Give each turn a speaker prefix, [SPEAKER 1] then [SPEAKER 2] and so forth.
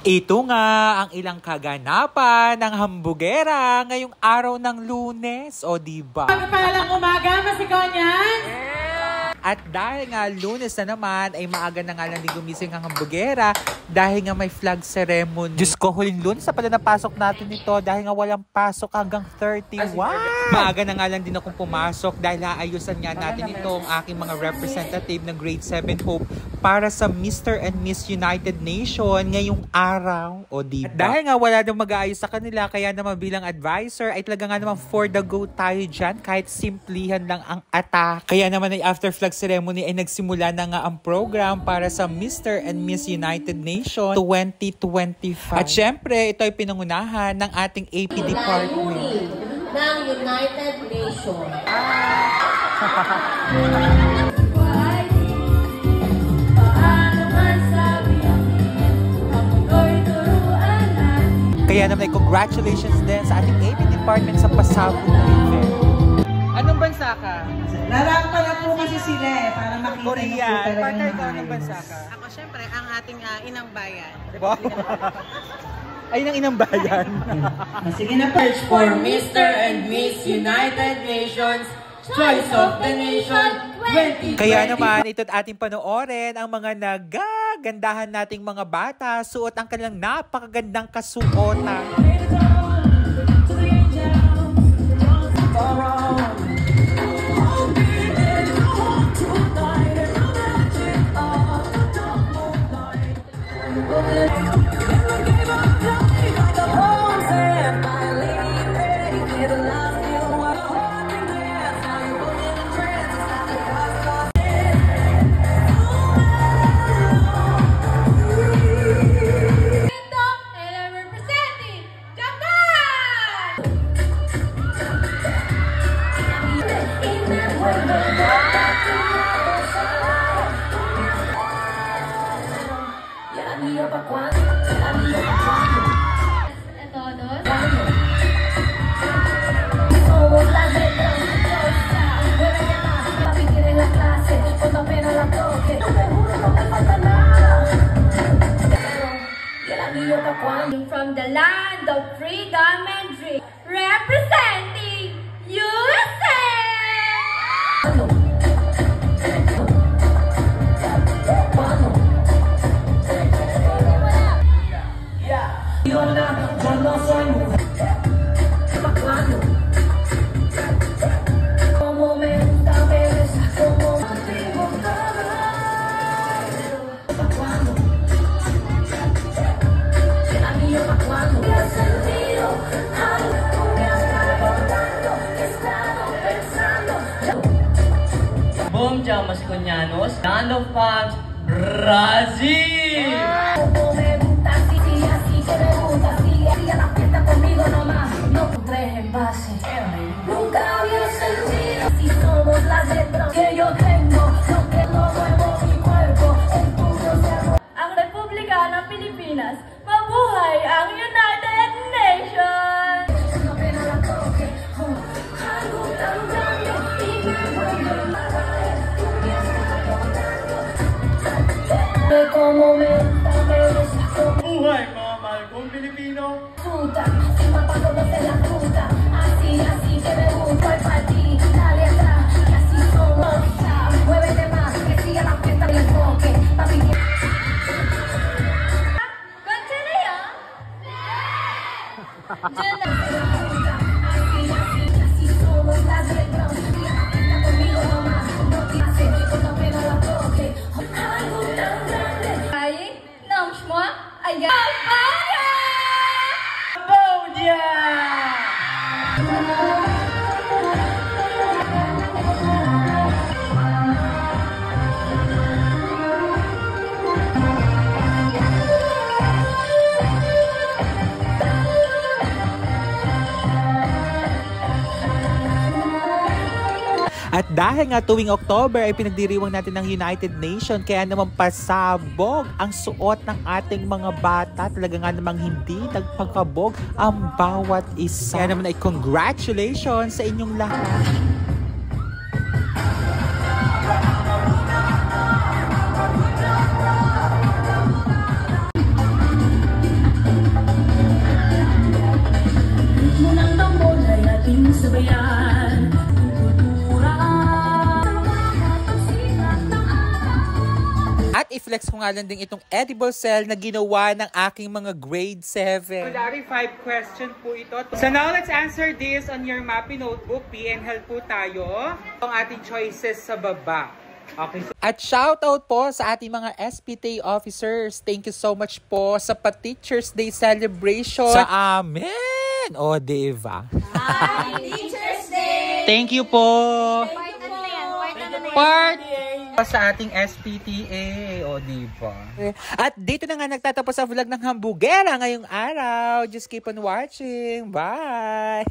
[SPEAKER 1] Ito nga ang ilang kaganapan ng hambugera ngayong araw ng Lunes, o diba?
[SPEAKER 2] Pagpalang umaga, masigaw niyan?
[SPEAKER 1] At dahil nga Lunes na naman, ay maaga na nga lang din gumising ang hambugera dahil nga may flag ceremony. Diyos ko, huling Lunes na pala napasok natin ito dahil nga walang pasok hanggang 31. Maaga na nga lang din akong pumasok dahil aayusan nga natin itong aking mga representative ng Grade 7 Hope para sa Mr. and Miss United Nation ngayong araw, o diba? At dahil nga wala nang mag-aayos sa kanila, kaya naman bilang advisor ay talaga nga naman for the go tayo dyan kahit simplihan lang ang attack. Kaya naman ay after flag ceremony ay nagsimula na nga ang program para sa Mr. and Miss United Nation 2025. At syempre, ito ay pinangunahan ng ating AP Department
[SPEAKER 3] ng United Nation.
[SPEAKER 1] Kaya naman ay congratulations din sa ating AP Department sa pasabog na event. Anong bansa ka?
[SPEAKER 2] Larampa na po kasi sila para makita
[SPEAKER 1] Korea.
[SPEAKER 2] niyo po talagang
[SPEAKER 1] Partner ka, anong
[SPEAKER 2] maayos.
[SPEAKER 1] bansa ka?
[SPEAKER 4] Ako, syempre, ang ating inang bayan.
[SPEAKER 1] Wow. Ay, nang inang bayan.
[SPEAKER 2] Sige na po.
[SPEAKER 3] For Mr. and Miss United Nations Choice of the Nation 2025.
[SPEAKER 1] Kaya naman, ito't ating panoorin ang mga nagagandahan nating mga bata suot ang kanilang napakagandang kasuotan.
[SPEAKER 5] From the land of freedom and dream, representing USA!
[SPEAKER 6] Boom, Jamas Cunyanos, Land of Palms, Brazil!
[SPEAKER 5] Nunca había sentido si somos las letras que yo tengo, lo que no muevo mi cuerpo, el tuyo se ang Republika ng Pilipinas, mabuhay ang United Nations!
[SPEAKER 6] Buhay mga mahal kong Pilipino!
[SPEAKER 5] Fruta, si mapaconoce la fruta, así que me gusta el para ti, la letra, y así somos, muévete más, que siga la fiesta del enfoque, papi. ¿Conchería? Así somos las letras, está conmigo nomás, no te hace, cuando pega la toque, algo tan grande. Ay, no, moi, allá.
[SPEAKER 1] At dahil nga tuwing October ay pinagdiriwang natin ng United Nation, kaya naman pasabog ang suot ng ating mga bata. Talaga nga namang hindi nagpagkabog ang bawat isa. Kaya naman ay congratulations sa inyong lahat. At i-flex ko nga lang din itong edible cell na ginawa ng aking mga grade 7.
[SPEAKER 7] Solari 5 question po ito. So now let's answer this on your Mappy notebook. PNL po tayo. Ang ating choices sa baba. Okay.
[SPEAKER 1] At shoutout po sa ating mga SPTA officers. Thank you so much po sa Pa-Teachers Day celebration sa amin. O, diba?
[SPEAKER 5] Happy Teacher's Day!
[SPEAKER 1] Thank you po. Part
[SPEAKER 7] Sa ating SPTA. O, diba?
[SPEAKER 1] At dito na nga nagtatapos ang vlog ng Hambugera ngayong araw. Just keep on watching. Bye!